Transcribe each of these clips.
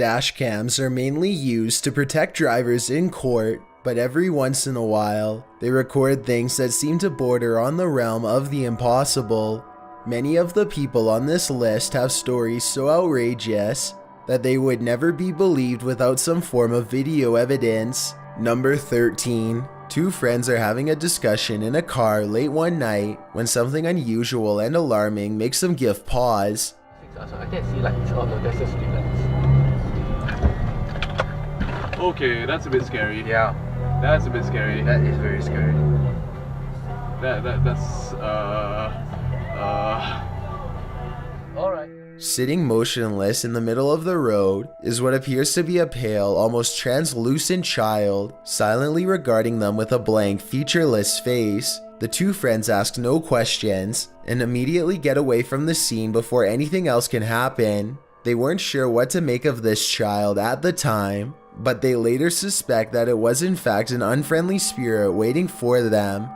dash cams are mainly used to protect drivers in court, but every once in a while, they record things that seem to border on the realm of the impossible. Many of the people on this list have stories so outrageous that they would never be believed without some form of video evidence. Number 13. Two friends are having a discussion in a car late one night when something unusual and alarming makes them give pause. I can't see like, oh no, that's just streetlights. Okay, that's a bit scary. Yeah. That's a bit scary. That is very scary. That's Alright. Sitting motionless in the middle of the road is what appears to be a pale, almost translucent child, silently regarding them with a blank, featureless face. The two friends ask no questions and immediately get away from the scene before anything else can happen. They weren't sure what to make of this child at the time, but they later suspect that it was in fact an unfriendly spirit waiting for them.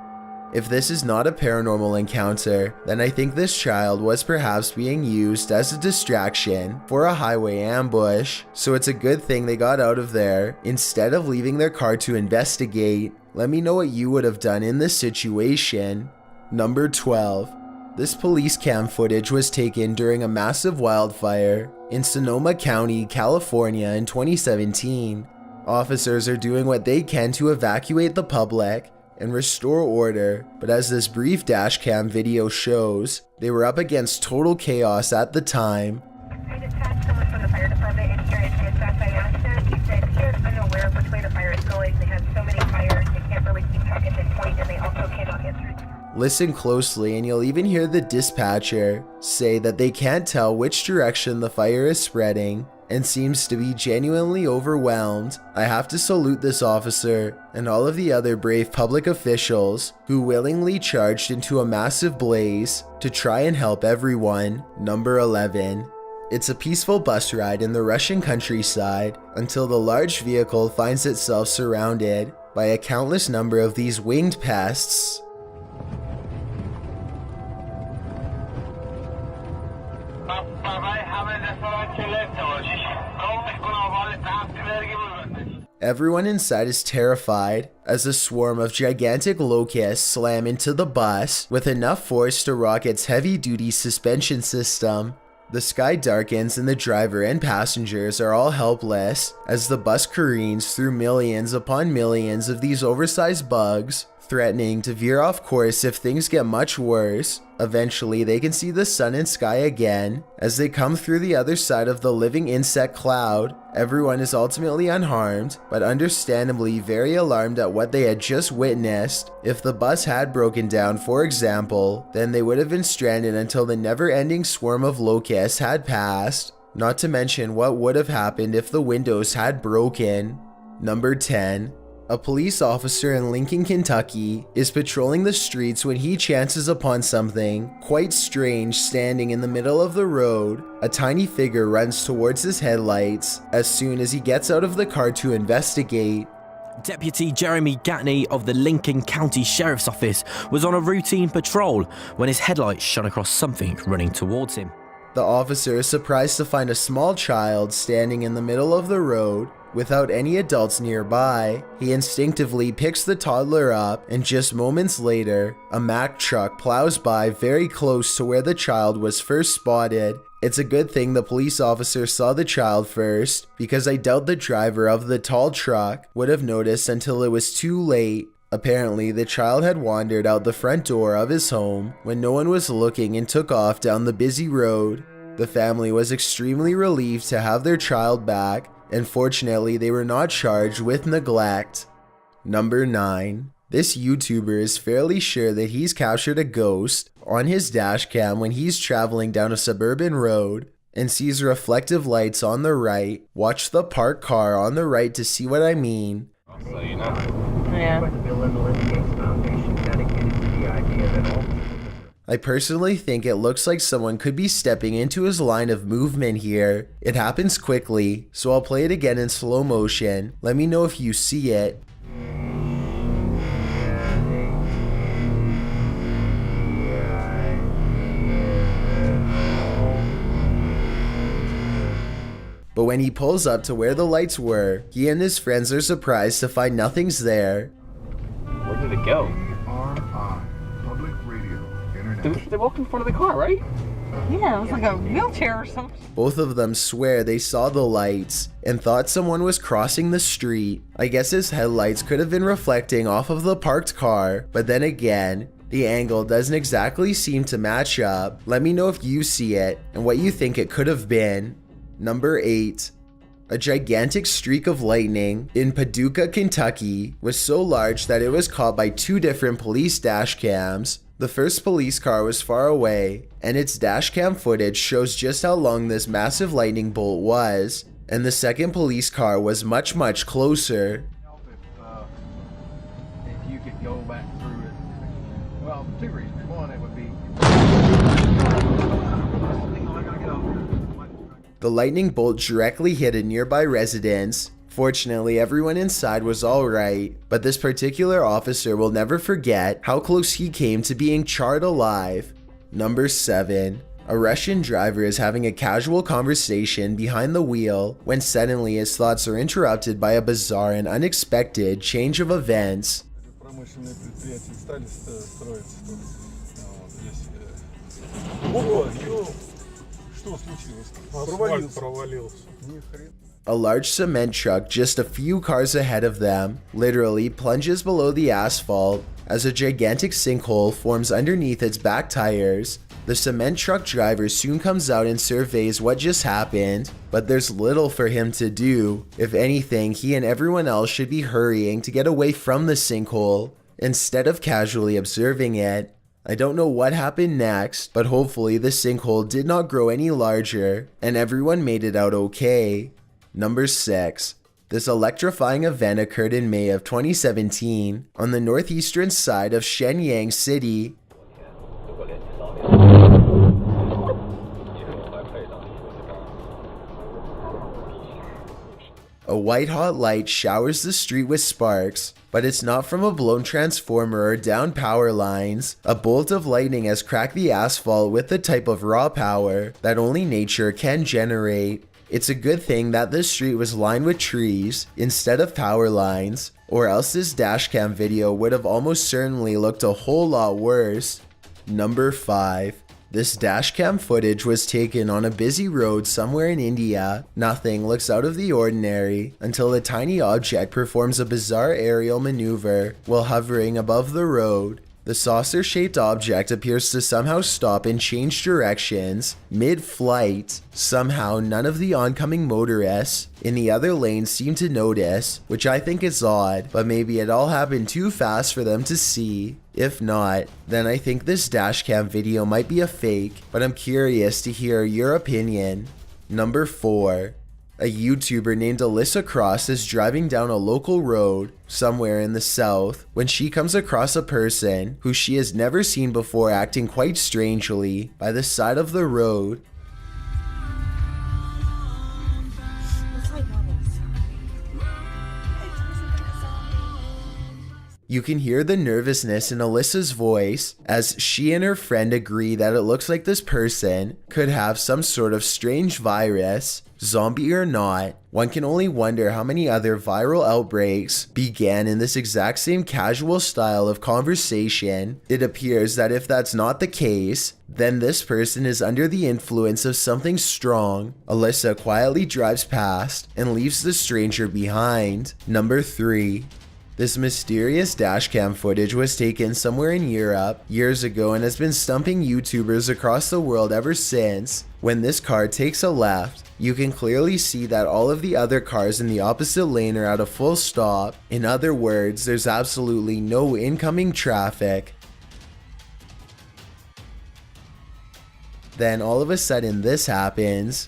If this is not a paranormal encounter, then I think this child was perhaps being used as a distraction for a highway ambush, so it's a good thing they got out of there instead of leaving their car to investigate. Let me know what you would have done in this situation. Number 12. This police cam footage was taken during a massive wildfire in Sonoma County, California in 2017. Officers are doing what they can to evacuate the public and restore order, but as this brief dashcam video shows, they were up against total chaos at the time. I dispatched someone from the fire department and here is dispatched by accident. He said he is unaware of which way the fire is going. They have so many fires, they can't really keep track at this point, and they also cannot get through. Listen closely and you'll even hear the dispatcher say that they can't tell which direction the fire is spreading and seems to be genuinely overwhelmed. I have to salute this officer and all of the other brave public officials who willingly charged into a massive blaze to try and help everyone. Number 11. It's a peaceful bus ride in the Russian countryside until the large vehicle finds itself surrounded by a countless number of these winged pests. Everyone inside is terrified as a swarm of gigantic locusts slam into the bus with enough force to rock its heavy-duty suspension system. The sky darkens and the driver and passengers are all helpless as the bus careens through millions upon millions of these oversized bugs, threatening to veer off course if things get much worse. Eventually, they can see the sun and sky again as they come through the other side of the living insect cloud. Everyone is ultimately unharmed, but understandably very alarmed at what they had just witnessed. If the bus had broken down, for example, then they would have been stranded until the never-ending swarm of locusts had passed. Not to mention what would have happened if the windows had broken. Number 10. A police officer in Lincoln, Kentucky is patrolling the streets when he chances upon something quite strange standing in the middle of the road. A tiny figure runs towards his headlights as soon as he gets out of the car to investigate. Deputy Jeremy Gatney of the Lincoln County Sheriff's Office was on a routine patrol when his headlights shone across something running towards him. The officer is surprised to find a small child standing in the middle of the road without any adults nearby. He instinctively picks the toddler up, and just moments later, a Mack truck plows by very close to where the child was first spotted. It's a good thing the police officer saw the child first, because I doubt the driver of the tall truck would have noticed until it was too late. Apparently, the child had wandered out the front door of his home when no one was looking and took off down the busy road. The family was extremely relieved to have their child back, and fortunately they were not charged with neglect. Number 9. This YouTuber is fairly sure that he's captured a ghost on his dashcam when he's traveling down a suburban road and sees reflective lights on the right. Watch the parked car on the right to see what I mean. So, you know. Yeah. I personally think it looks like someone could be stepping into his line of movement here. It happens quickly, so I'll play it again in slow motion. Let me know if you see it. But when he pulls up to where the lights were, he and his friends are surprised to find nothing's there. Where did it go? Public radio, internet. They walked in front of the car, right? Yeah, it was like a wheelchair or something. Both of them swear they saw the lights and thought someone was crossing the street. I guess his headlights could have been reflecting off of the parked car, but then again, the angle doesn't exactly seem to match up. Let me know if you see it and what you think it could have been. Number 8. A gigantic streak of lightning in Paducah, Kentucky was so large that it was caught by 2 different police dash cams. The first police car was far away, and its dash cam footage shows just how long this massive lightning bolt was, and the second police car was much closer. If you could go back through it, well, 2 reasons. One, it would be. The lightning bolt directly hit a nearby residence. Fortunately, everyone inside was alright, but this particular officer will never forget how close he came to being charred alive. Number 7. A Russian driver is having a casual conversation behind the wheel when suddenly his thoughts are interrupted by a bizarre and unexpected change of events. A large cement truck just a few cars ahead of them literally plunges below the asphalt as a gigantic sinkhole forms underneath its back tires. The cement truck driver soon comes out and surveys what just happened, but there's little for him to do. If anything, he and everyone else should be hurrying to get away from the sinkhole instead of casually observing it. I don't know what happened next, but hopefully the sinkhole did not grow any larger and everyone made it out okay. Number 6. This electrifying event occurred in May of 2017 on the northeastern side of Shenyang City. A white-hot light showers the street with sparks, but it's not from a blown transformer or down power lines. A bolt of lightning has cracked the asphalt with the type of raw power that only nature can generate. It's a good thing that this street was lined with trees instead of power lines, or else this dashcam video would have almost certainly looked a whole lot worse. Number 5. This dashcam footage was taken on a busy road somewhere in India. Nothing looks out of the ordinary until a tiny object performs a bizarre aerial maneuver while hovering above the road. The saucer-shaped object appears to somehow stop and change directions mid-flight. Somehow, none of the oncoming motorists in the other lane seem to notice, which I think is odd, but maybe it all happened too fast for them to see. If not, then I think this dashcam video might be a fake, but I'm curious to hear your opinion. Number 4. A YouTuber named Alyssa Cross is driving down a local road somewhere in the south when she comes across a person who she has never seen before acting quite strangely by the side of the road. You can hear the nervousness in Alyssa's voice as she and her friend agree that it looks like this person could have some sort of strange virus. Zombie or not, one can only wonder how many other viral outbreaks began in this exact same casual style of conversation. It appears that if that's not the case, then this person is under the influence of something strong. Alyssa quietly drives past and leaves the stranger behind. Number 3. This mysterious dashcam footage was taken somewhere in Europe years ago and has been stumping YouTubers across the world ever since. When this car takes a left, you can clearly see that all of the other cars in the opposite lane are at a full stop. In other words, there's absolutely no incoming traffic. Then all of a sudden this happens.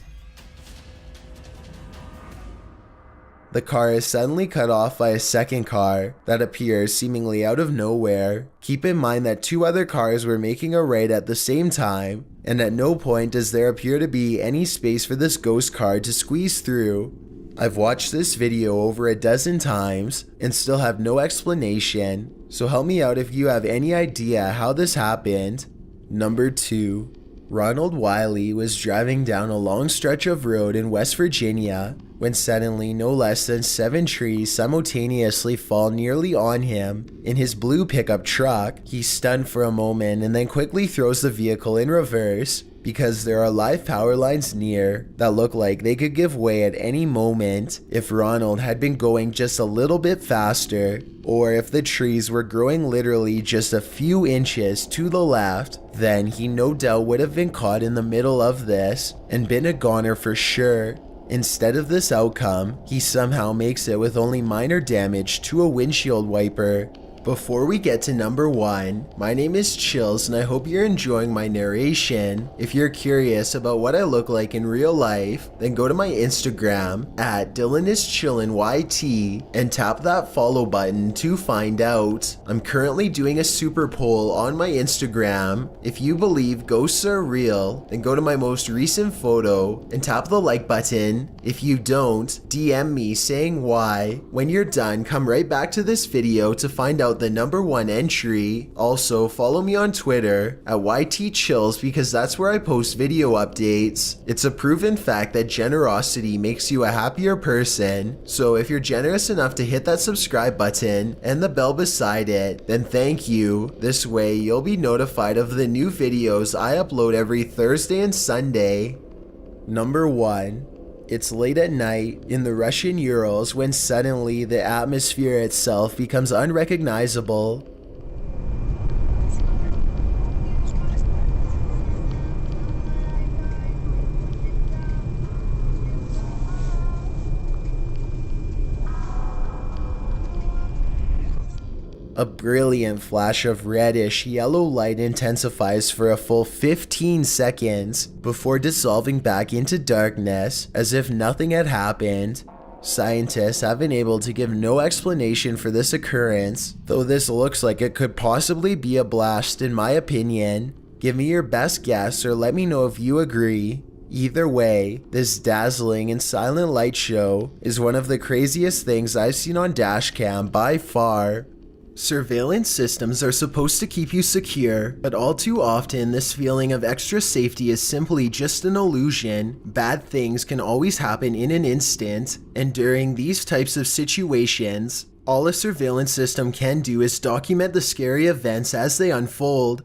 The car is suddenly cut off by a second car that appears seemingly out of nowhere. Keep in mind that 2 other cars were making a right at the same time, and at no point does there appear to be any space for this ghost car to squeeze through. I've watched this video over a dozen times and still have no explanation, so help me out if you have any idea how this happened. Number 2. Ronald Wiley was driving down a long stretch of road in West Virginia when suddenly no less than 7 trees simultaneously fall nearly on him in his blue pickup truck. He's stunned for a moment and then quickly throws the vehicle in reverse because there are live power lines near that look like they could give way at any moment if Ronald had been going just a little bit faster, or if the trees were growing literally just a few inches to the left. Then he no doubt would have been caught in the middle of this and been a goner for sure. Instead of this outcome, he somehow makes it with only minor damage to a windshield wiper. Before we get to number 1, my name is Chills and I hope you're enjoying my narration. If you're curious about what I look like in real life, then go to my Instagram at DylanIsChillinYT and tap that follow button to find out. I'm currently doing a super poll on my Instagram. If you believe ghosts are real, then go to my most recent photo and tap the like button. If you don't, DM me saying why. When you're done, come right back to this video to find out the number 1 entry. Also, follow me on Twitter at YTChills because that's where I post video updates. It's a proven fact that generosity makes you a happier person. So if you're generous enough to hit that subscribe button and the bell beside it, then thank you. This way you'll be notified of the new videos I upload every Thursday and Sunday. Number 1. It's late at night in the Russian Urals when suddenly the atmosphere itself becomes unrecognizable. A brilliant flash of reddish yellow light intensifies for a full 15 seconds before dissolving back into darkness as if nothing had happened. Scientists have been able to give no explanation for this occurrence, though this looks like it could possibly be a blast in my opinion. Give me your best guess or let me know if you agree. Either way, this dazzling and silent light show is one of the craziest things I've seen on dashcam by far. Surveillance systems are supposed to keep you secure, but all too often this feeling of extra safety is simply just an illusion. Bad things can always happen in an instant, and during these types of situations, all a surveillance system can do is document the scary events as they unfold.